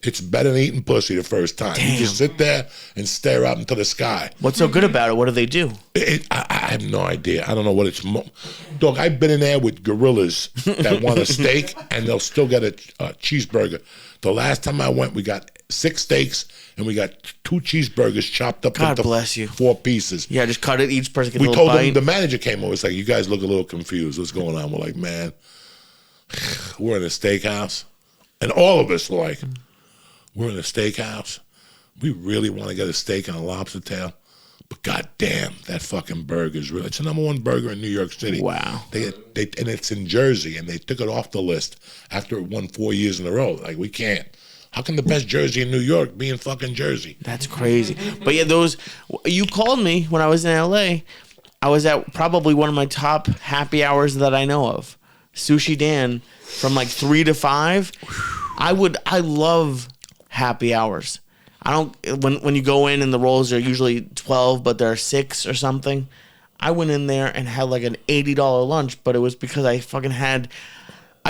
It's better than eating pussy the first time. Damn. You just sit there and stare up into the sky. What's so good about it? What do they do? I have no idea. I don't know what it's. Dog, I've been in there with gorillas that want a steak, and they'll still get a cheeseburger. The last time I went, we got 6 steaks, and we got 2 cheeseburgers chopped up God into bless you. 4 pieces. Yeah, just cut it. Each person gets a We little told bite. them, the manager came over. It's like, you guys look a little confused. What's going on? We're like, man, we're in a steakhouse. And all of us were like, we're in a steakhouse. We really want to get a steak and a lobster tail. But goddamn, that fucking burger is real. It's the #1 burger in New York City. Wow. And it's in Jersey, and they took it off the list after it won 4 years in a row. Like, we can't. How can the best Jersey in New York be in fucking Jersey? That's crazy. But yeah, you called me when I was in LA. I was at probably one of my top happy hours that I know of. Sushi Dan from like 3 to 5. I love happy hours. I don't when you go in and the rolls are usually 12, but they're 6 or something. I went in there and had like an $80 lunch, but it was because I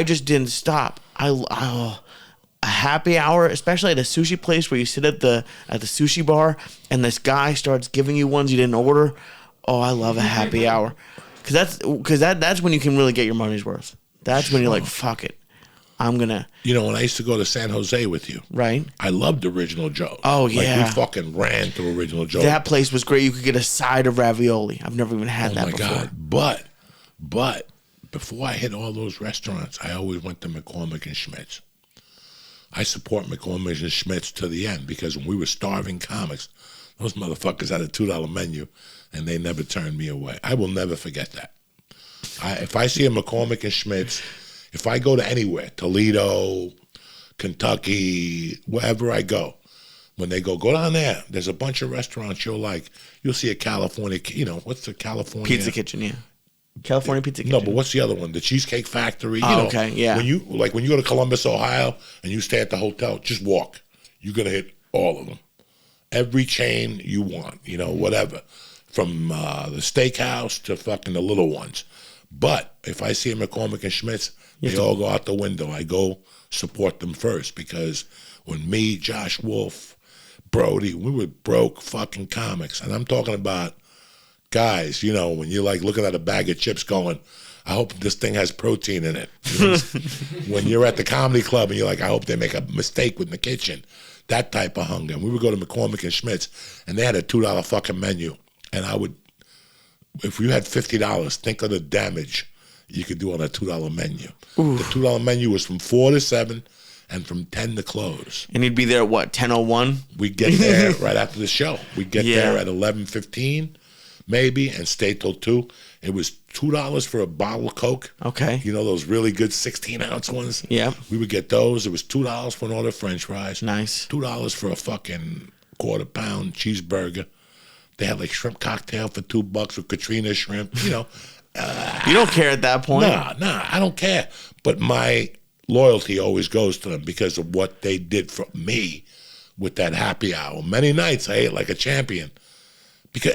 just didn't stop. A happy hour, especially at a sushi place where you sit at the sushi bar and this guy starts giving you ones you didn't order. Oh, I love a happy hour, because that's when you can really get your money's worth. That's when you're like, fuck it, I'm gonna. You know, when I used to go to San Jose with you, right? I loved Original Joe's. Oh yeah, like we fucking ran to Original Joe's. That place was great. You could get a side of ravioli. I've never even had that before. Oh my god! But before I hit all those restaurants, I always went to McCormick and Schmidt's. I support McCormick and Schmidt's to the end, because when we were starving comics, those motherfuckers had a $2 menu, and they never turned me away. I will never forget that. If I see a McCormick and Schmidt's, if I go to anywhere, Toledo, Kentucky, wherever I go, when they go down there, there's a bunch of restaurants you'll see a California, what's the California? Pizza Kitchen, yeah. California Pizza Kitchen. No, but what's the other one? The Cheesecake Factory. Okay, yeah. When you go to Columbus, Ohio, and you stay at the hotel, just walk. You're going to hit all of them. Every chain you want, whatever. From the steakhouse to fucking the little ones. But if I see a McCormick and Schmidt's, they all go out the window. I go support them first, because when me, Josh Wolf, Brody, we were broke fucking comics. And I'm talking about guys, when you're like looking at a bag of chips going, I hope this thing has protein in it. When you're at the comedy club and you're like, I hope they make a mistake with the kitchen. That type of hunger. And we would go to McCormick and Schmidt's, and they had a $2 fucking menu. And I would, if you had $50, think of the damage you could do on a $2 menu. Oof. The $2 menu was from 4 to 7 and from 10 to close. And you'd be there at what, 10:01? We'd get there right after the show. We'd get there at 11:15 maybe and stay till 2. It was $2 for a bottle of Coke. Okay. Those really good 16-ounce ones? Yeah. We would get those. It was $2 for an order of French fries. Nice. $2 for a fucking quarter-pound cheeseburger. They had like shrimp cocktail for $2 with Katrina shrimp. You don't care at that point. Nah, I don't care. But my loyalty always goes to them because of what they did for me with that happy hour. Many nights I ate like a champion.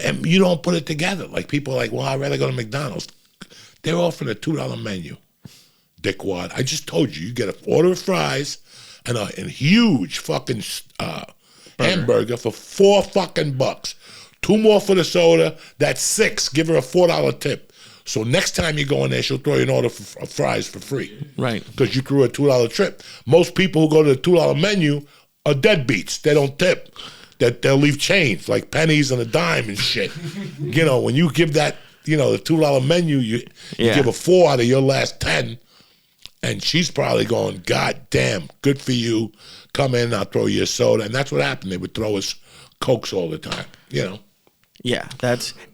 And you don't put it together. Like people are like, well, I'd rather go to McDonald's. They're offering a $2 menu. Dickwad. I just told you get an order of fries and a huge fucking hamburger for $4 fucking bucks. 2 more for the soda. That's $6. Give her a $4 tip. So next time you go in there, she'll throw you an order of fries for free. Right. Because you threw a $2 trip. Most people who go to the $2 menu are deadbeats. They don't tip. They'll leave change, like pennies and a dime and shit. When you give that, the $2 menu, you give a 4 out of your last 10. And she's probably going, God damn, good for you. Come in, I'll throw you a soda. And that's what happened. They would throw us Cokes all the time, Yeah,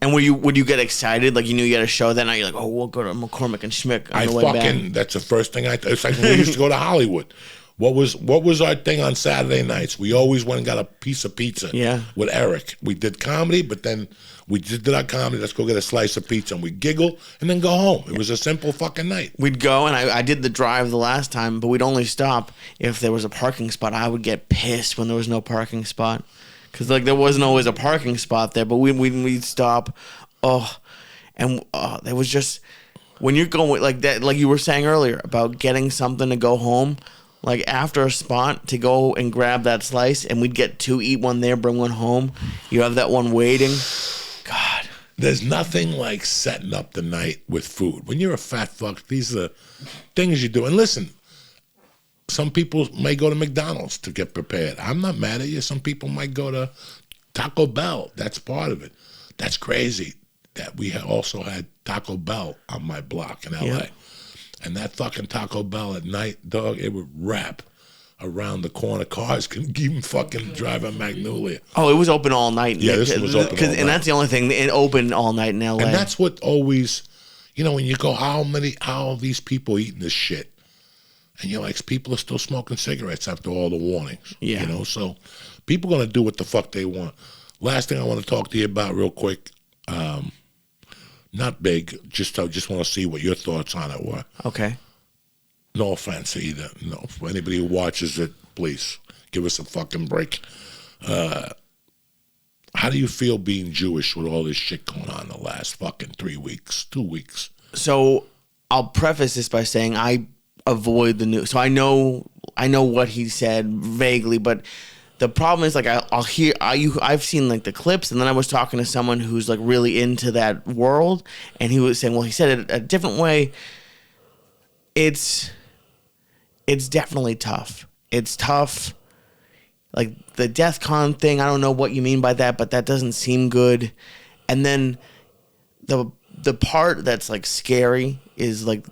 and would you get excited? Like you knew you had a show that night, you're like, oh, we'll go to McCormick and Schmidt on the way back. That's the first thing it's like when we used to go to Hollywood. What was our thing on Saturday nights? We always went and got a piece of pizza with Eric. We did comedy, but then we did our comedy. Let's go get a slice of pizza, and we'd giggle and then go home. It was a simple fucking night. We'd go, and I did the drive the last time, but we'd only stop if there was a parking spot. I would get pissed when there was no parking spot. Because there wasn't always a parking spot there, but we'd stop. There was just, when you're going like that, like you were saying earlier about getting something to go home, like after a spot to go and grab that slice, and we'd get two, eat one there, bring one home. You have that one waiting. God. There's nothing like setting up the night with food. When you're a fat fuck, these are the things you do. And listen, some people may go to McDonald's to get prepared. I'm not mad at you. Some people might go to Taco Bell. That's part of it. That's crazy that we also had Taco Bell on my block in L.A. Yeah. And that fucking Taco Bell at night, dog, it would wrap around the corner. Cars couldn't even fucking drive on Magnolia. Oh, it was open all night. Yeah, this was open all night. And that's the only thing. It opened all night in L.A. And that's what always, when you go, how are these people eating this shit? And you're like, people are still smoking cigarettes after all the warnings. Yeah. So people going to do what the fuck they want. Last thing I want to talk to you about real quick, not big, I just want to see what your thoughts on it were. Okay. No offense either. No, for anybody who watches it, please give us a fucking break. How do you feel being Jewish with all this shit going on the last fucking 3 weeks, 2 weeks? So I'll preface this by saying I avoid the news. So I know what he said vaguely, but the problem is like I've seen like the clips, and then I was talking to someone who's like really into that world, and he was saying, well, he said it a different way. It's definitely tough. It's tough. Like the Death Con thing, I don't know what you mean by that, but that doesn't seem good. And then the part that's like scary is like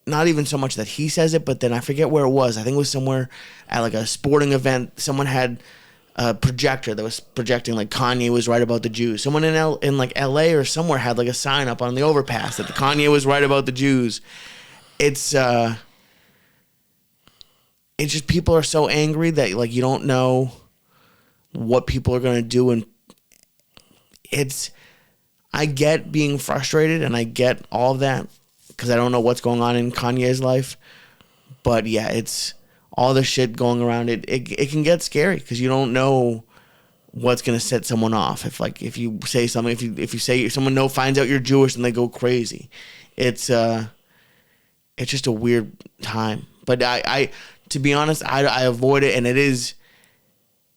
not even so much that he says it, but then I forget where it was. I think it was somewhere at like a sporting event. Someone had a projector that was projecting like Kanye was right about the Jews. Someone in like LA or somewhere had like a sign up on the overpass that the Kanye was right about the Jews. It's just people are so angry that like you don't know what people are going to do, and I get being frustrated and I get all of that because I don't know what's going on in Kanye's life, but yeah, it's all the shit going around. It can get scary because you don't know what's going to set someone off. If you say something, if you say someone finds out you're Jewish and they go crazy, it's just a weird time. But I to be honest, I avoid it, and it is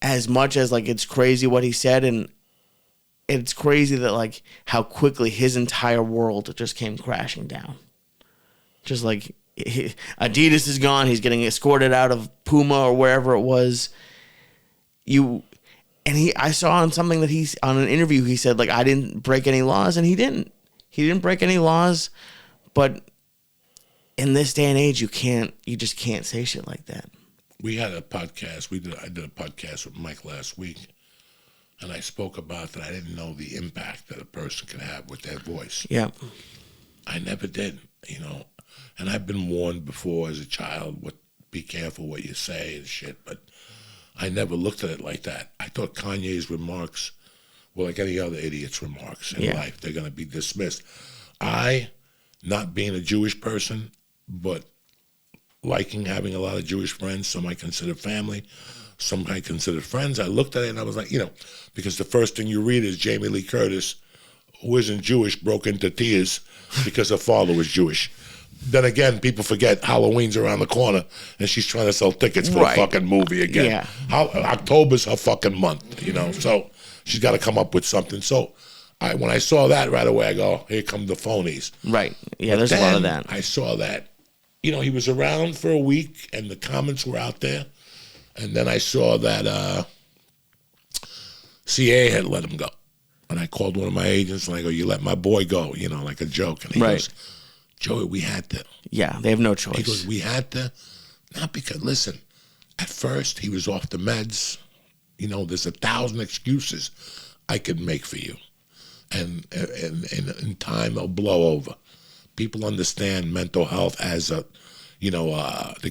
as much as like it's crazy what he said, and it's crazy that like how quickly his entire world just came crashing down. Just like Adidas is gone, he's getting escorted out of Puma or wherever it was. I saw on something that he's on an interview, he said like I didn't break any laws, and he didn't break any laws, but in this day and age, you just can't say shit like that. We had a podcast. I did a podcast with Mike last week, and I spoke about that I didn't know the impact that a person can have with their voice. Yeah. I never did, And I've been warned before as a child, be careful what you say and shit, but I never looked at it like that. I thought Kanye's remarks were like any other idiot's remarks in life. They're going to be dismissed. Not being a Jewish person, but liking having a lot of Jewish friends, some I consider family, some I consider friends. I looked at it and I was like, because the first thing you read is Jamie Lee Curtis, who isn't Jewish, broke into tears because her father was Jewish. Then again, people forget Halloween's around the corner and she's trying to sell tickets for a fucking movie again. Yeah. October's her fucking month, so she's got to come up with something. So when I saw that right away, I go, here come the phonies. Right. Yeah, there's a lot of that. I saw that. He was around for a week and the comments were out there. And then I saw that CA had let him go. And I called one of my agents and I go, you let my boy go, like a joke. And he goes, Joey, we had to. Yeah, they have no choice. He goes, we had to. Not because, listen, at first he was off the meds. There's 1,000 excuses I could make for you. And in time, they'll blow over. People understand mental health as the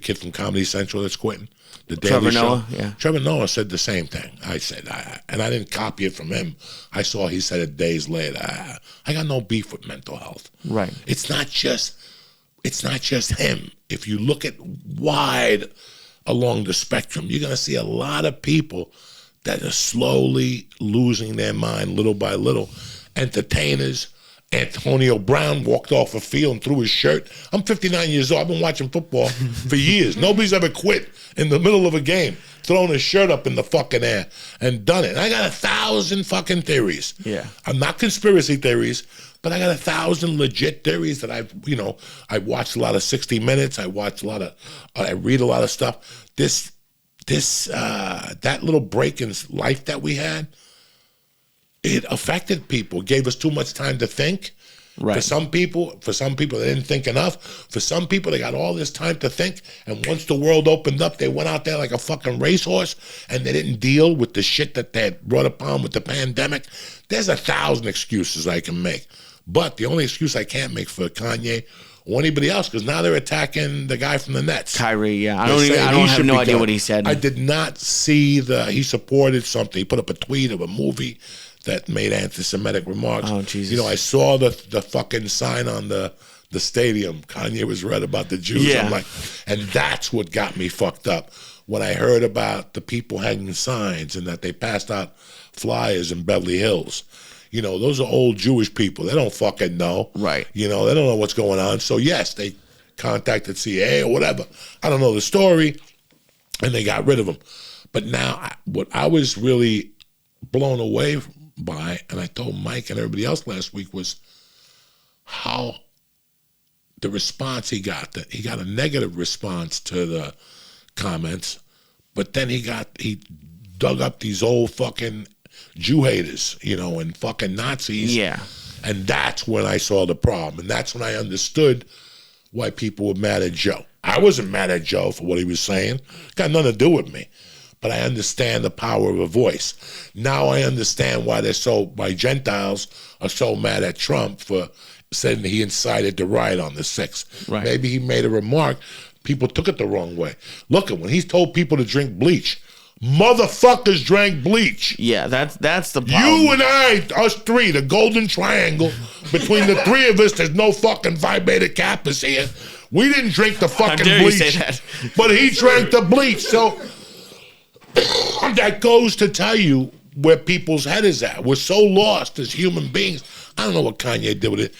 kid from Comedy Central that's quitting. The Daily Trevor Noah, yeah. Trevor Noah said the same thing. I said, and I didn't copy it from him. I saw he said it days later. I got no beef with mental health. Right. It's not just him. If you look at wide along the spectrum, you're going to see a lot of people that are slowly losing their mind little by little. Entertainers, Antonio Brown walked off a field and threw his shirt. I'm 59 years old. I've been watching football for years. Nobody's ever quit in the middle of a game, throwing his shirt up in the fucking air and done it. And I got 1,000 fucking theories. Yeah. I'm not conspiracy theories, but I got 1,000 legit theories that I watched a lot of 60 Minutes. I read a lot of stuff. That little break in life that we had, it affected people. It gave us too much time to think. Right. For some people, they didn't think enough. For some people, they got all this time to think. And once the world opened up, they went out there like a fucking racehorse, and they didn't deal with the shit that they had brought upon with the pandemic. There's 1,000 excuses I can make. But the only excuse I can't make for Kanye or anybody else, because now they're attacking the guy from the Nets. Kyrie, yeah. I don't have no idea what he said. I did not see he supported something. He put up a tweet of a movie that made anti-Semitic remarks. Oh, Jesus. I saw the fucking sign on the stadium. Kanye was read about the Jews. Yeah. I'm like, and that's what got me fucked up. When I heard about the people hanging signs and that they passed out flyers in Beverly Hills. Those are old Jewish people. They don't fucking know. Right. They don't know what's going on. So, yes, they contacted CIA or whatever. I don't know the story. And they got rid of them. But now, what I was really blown away by, and I told Mike and everybody else last week, was how the response he got. That he got a negative response to the comments, but then he dug up these old fucking Jew haters, and fucking Nazis. Yeah. And that's when I saw the problem. And that's when I understood why people were mad at Joe. I wasn't mad at Joe for what he was saying. Got nothing to do with me. But I understand the power of a voice. Now I understand why Gentiles are so mad at Trump for saying that he incited the riot on the 6th. Right. Maybe he made a remark. People took it the wrong way. Look, when he told people to drink bleach, motherfuckers drank bleach. Yeah, that's the problem. You and I, us three, the golden triangle, between the three of us, there's no fucking Phi Beta Kappas here. We didn't drink the fucking How dare bleach. you say that? But he drank the bleach. So that goes to tell you where people's head is at. We're so lost as human beings. I don't know what Kanye did with it.